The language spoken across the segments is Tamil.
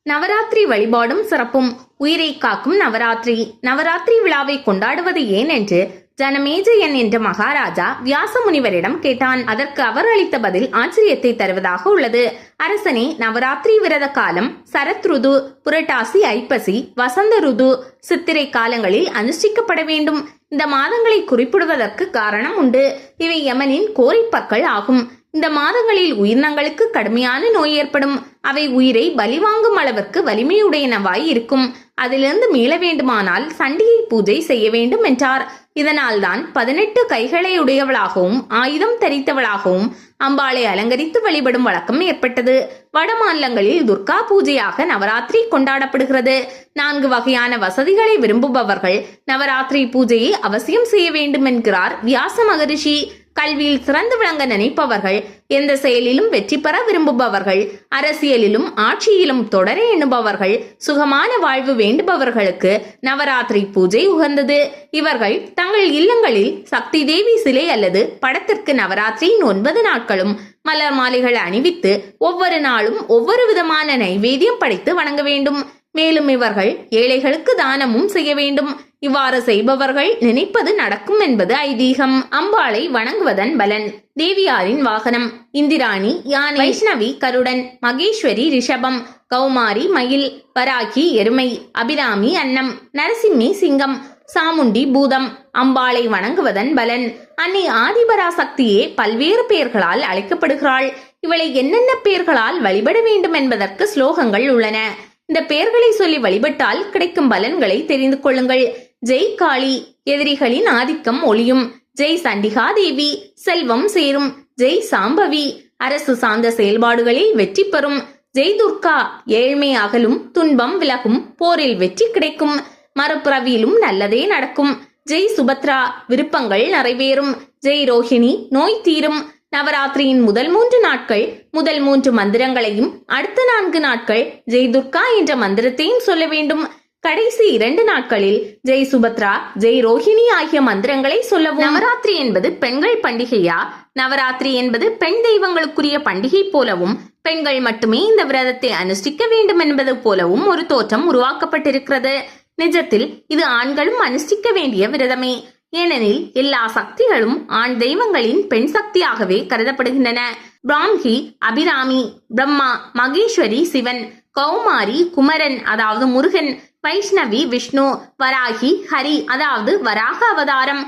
நவராத்திரி வழிபாடும் சிறப்பும். உயிரை காக்கும் நவராத்திரி. நவராத்திரி விழாவை கொண்டாடுவது ஏன் என்று ஜனமேஜயன் என்ற மகாராஜா வியாச முனிவரிடம் கேட்டான். அதற்கு அவர் அளித்த பதில் ஆச்சரியத்தை தருவதாக உள்ளது. அரசனே, நவராத்திரி விரத காலம் சரத் ருது, புரட்டாசி, ஐப்பசி, வசந்த ருது, சித்திரை காலங்களில் அனுஷ்டிக்கப்பட வேண்டும். இந்த மாதங்களை குறிப்பிடுவதற்கு காரணம் உண்டு. இவை யமனின் கோரிப்பற்கள் ஆகும். இந்த மாதங்களில் உயிரினங்களுக்கு கடுமையான நோய் ஏற்படும். அவை உயிரை பலி வாங்கும் அளவிற்கு வலிமையுடையனவாய் இருக்கும். அதிலிருந்து மீள வேண்டுமானால் சண்டிகை பூஜை செய்ய வேண்டும் என்றார். இதனால்தான் 18 கைகளை உடையவளாகவும் ஆயுதம் தரித்தவளாகவும் அம்பாளை அலங்கரித்து வழிபடும் வழக்கம் ஏற்பட்டது. வட மாநிலங்களில் துர்கா பூஜையாக நவராத்திரி கொண்டாடப்படுகிறது. 4 வகையான வசதிகளை விரும்புபவர்கள் நவராத்திரி பூஜையை அவசியம் செய்ய வேண்டும் என்கிறார் வியாச மகரிஷி. கல்வியில் சிறந்து விளங்க நினைப்பவர்கள், எந்த செயலிலும் வெற்றி பெற விரும்புபவர்கள், அரசியலிலும் ஆட்சியிலும் தொடர எண்ணுபவர்கள், சுகமான வாழ்வு வேண்டுபவர்களுக்கு நவராத்திரி பூஜை உகந்தது. இவர்கள் தங்கள் இல்லங்களில் சக்தி தேவி சிலை அல்லது படத்திற்கு நவராத்திரியின் 9 நாட்களும் மலர் மாலைகள் அணிவித்து ஒவ்வொரு நாளும் ஒவ்வொரு விதமான நைவேத்தியம் படைத்து வணங்க வேண்டும். மேலும் இவர்கள் ஏழைகளுக்கு தானமும் செய்ய வேண்டும். இவ்வாறு செய்பவர்கள் நினைப்பது நடக்கும் என்பது ஐதீகம். அம்பாளை வணங்குவதன் பலன். தேவியாரின் வாகனம் இந்திராணி யானை, வைஷ்ணவி கருடன், மகேஸ்வரி ரிஷபம், கௌமாரி மயில், வராகி எருமை, அபிராமி அன்னம், நரசிம்மி சிங்கம், சாமுண்டி பூதம். அம்பாளை வணங்குவதன் பலன். அன்னை ஆதிபராசக்தியே பல்வேறு பெயர்களால் அழைக்கப்படுகிறாள். இவளை என்னென்ன பெயர்களால் வழிபட வேண்டும் என்பதற்கு ஸ்லோகங்கள் உள்ளன. இந்த பெயர்களை சொல்லி வழிபட்டால் கிடைக்கும் பலன்களை தெரிந்து கொள்ளுங்கள். ஜெய் காளி, எதிரிகளின் ஆதிக்கம் ஒளியும். ஜெய் சண்டிகா தேவி, செல்வம் சேரும். ஜெய் சாம்பவி, அரசு சார்ந்த செயல்பாடுகளில் வெற்றி பெறும். ஜெய் துர்கா, ஏழ்மை அகலும், துன்பம் விலகும், போரில் வெற்றி கிடைக்கும், மறுபிறவியிலும் நல்லதே நடக்கும். ஜெய் சுபத்ரா, விருப்பங்கள் நிறைவேறும். ஜெய் ரோஹிணி, நோய் தீரும். நவராத்திரியின் முதல் 3 நாட்கள் முதல் 3 மந்திரங்களையும் அடுத்த 4 நாட்கள் ஜெய் துர்கா என்ற மந்திரத்தையும் சொல்ல வேண்டும். கடைசி 2 நாட்களில் ஜெய் சுபத்ரா, ஜெய் ரோஹிணி ஆகிய மந்திரங்களை சொல்லவும். நவராத்திரி என்பது பெண்கள் பண்டிகையா? நவராத்திரி என்பது பெண் தெய்வங்களுக்குரிய பண்டிகை போலவும் பெண்கள் மட்டுமே இந்த விரதத்தை அனுஷ்டிக்க வேண்டும் என்பது போலவும் ஒரு தோற்றம் உருவாக்கப்பட்டிருக்கிறது. நிஜத்தில் இது ஆண்களும் அனுஷ்டிக்க வேண்டிய விரதமே. ஏனெனில் எல்லா சக்திகளும் ஆண் தெய்வங்களின் பெண் சக்தியாகவே கருதப்படுகின்றன. பிராம்ஹி அபிராமி, பிரம்மா, மகேஸ்வரி சிவன், கௌமாரி குமரன் அதாவது முருகன், வைஷ்ணவி விஷ்ணு, வராகி ஹரி அதாவது வராக அவதாரம்,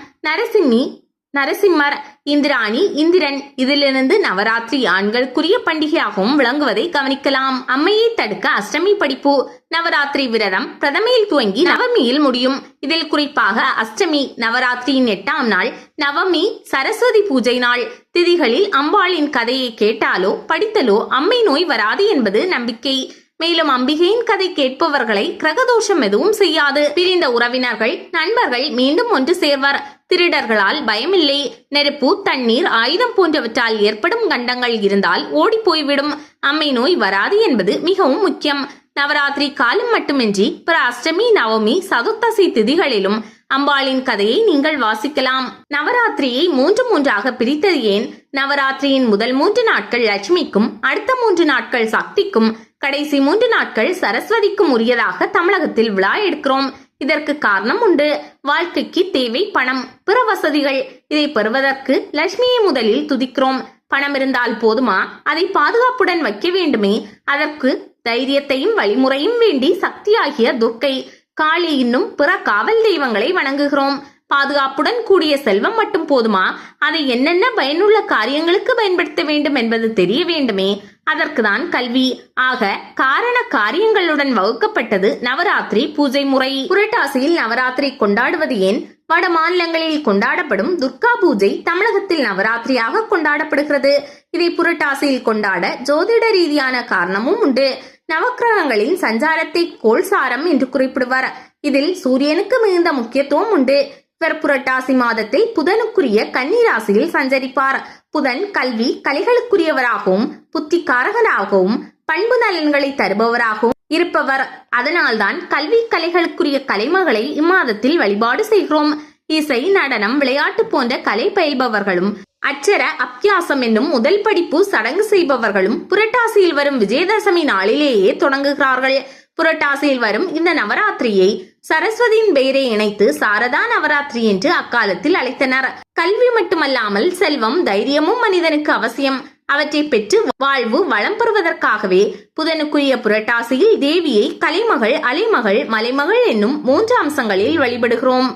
நரசிம்மர், இந்திராணி இந்திரன். இதிலிருந்து நவராத்திரி ஆண்களுக்குரிய பண்டிகையாகவும் விளங்குவதை கவனிக்கலாம். அம்மையை தடுக்க அஷ்டமி படிப்பு. நவராத்திரி விரதம் பிரதமையில் துவங்கி நவமியில் முடியும். இதில் குறிப்பாக அஷ்டமி நவராத்திரியின் 8ஆம் நாள், நவமி சரஸ்வதி பூஜை நாள். திதிகளில் அம்பாளின் கதையை கேட்டாலோ படித்தலோ அம்மை நோய் வராது என்பது நம்பிக்கை. மேலும் அம்பிகையின் கதை கேட்பவர்களை கிரகதோஷம் எதுவும் செய்யாது. பிரிந்த உறவினர்கள் நண்பர்கள் மீண்டும் ஒன்று சேர்வர். திருடர்களால் பயமில்லை. நெருப்பு, தண்ணீர், ஆயுதம் போன்றவற்றால் ஏற்படும் கண்டங்கள் இருந்தால் ஓடி போய்விடும். அம்மை நோய் வராது என்பது மிகவும் முக்கியம். நவராத்திரி காலம் மட்டுமின்றி பிற அஷ்டமி, நவமி, சதுர்த்தசி திதிகளிலும் அம்பாளின் கதையை நீங்கள் வாசிக்கலாம். நவராத்திரியை 3 பிரித்தது ஏன்? நவராத்திரியின் முதல் 3 நாட்கள் லட்சுமிக்கும், அடுத்த 3 நாட்கள் சக்திக்கும், கடைசி 3 நாட்கள் சரஸ்வதிக்கும் உரியதாக தமிழகத்தில் விழா எடுக்கிறோம். இதற்கு காரணம் உண்டு. வாழ்க்கைக்கு தேவை பணம், பிற வசதிகள். இதை பெறுவதற்கு லட்சுமியை முதலில் துதிக்கிறோம். பணம் இருந்தால் போதுமா? அதை பாதுகாப்புடன் வைக்க வேண்டுமே. அதற்கு தைரியத்தையும் வழிமுறையும் வேண்டி சக்தியாகிய துர்க்கை, காளி இன்னும் பிற காவல் தெய்வங்களை வணங்குகிறோம். பாதுகாப்புடன் கூடிய செல்வம் மட்டும் போதுமா? அதை என்னென்ன பயனுள்ள காரியங்களுக்கு பயன்படுத்த வேண்டும் என்பது தெரிய வேண்டுமே. அதற்குதான் கல்வி. ஆக காரண காரியங்களுடன் வகுக்கப்பட்டது நவராத்திரி பூஜை முறை. புரட்டாசியில் நவராத்திரி கொண்டாடுவது ஏன்? வட மாநிலங்களில் கொண்டாடப்படும் துர்கா பூஜை தமிழகத்தில் நவராத்திரியாக கொண்டாடப்படுகிறது. இதை புரட்டாசியில் கொண்டாட ஜோதிட ரீதியான காரணமும் உண்டு. நவக்கிரகங்களின் சஞ்சாரத்தை கோல்சாரம் என்று குறிப்பிடுவர். இதில் சூரியனுக்கு மிகுந்த முக்கியத்துவம் உண்டு. இவர் புரட்டாசி மாதத்தில் புதனுக்குரிய கன்னி ராசியில் சஞ்சரிப்பார். புதன் கல்வி கலைகளுக்குரியவராகவும் புத்திகாரகனாகவும் பண்பு நலன்களை தருபவராகவும் இருப்பவர். அதனால்தான் கல்வி கலைகளுக்குரிய கலைமகளை இம்மாதத்தில் வழிபாடு செய்கிறோம். இசை, நடனம், விளையாட்டு போன்ற கலை பயில்பவர்களும் அட்சர அப்பியாசம் என்னும் முதல் படிப்பு சடங்கு செய்பவர்களும் புரட்டாசியில் வரும் விஜயதசமி நாளிலேயே தொடங்குகிறார்கள். புரட்டாசியில் வரும் இந்த நவராத்திரியை சரஸ்வதியின் பெயரை இணைத்து சாரதா நவராத்திரி என்று அக்காலத்தில் அழைத்தனர். கல்வி மட்டுமல்லாமல் செல்வம், தைரியமும் மனிதனுக்கு அவசியம். அவற்றை பெற்று வாழ்வு வளம் பெறுவதற்காகவே புதனுக்குரிய புரட்டாசியில் தேவியை கலைமகள், அலைமகள், மலைமகள் என்னும் 3 அம்சங்களில் வழிபடுகிறோம்.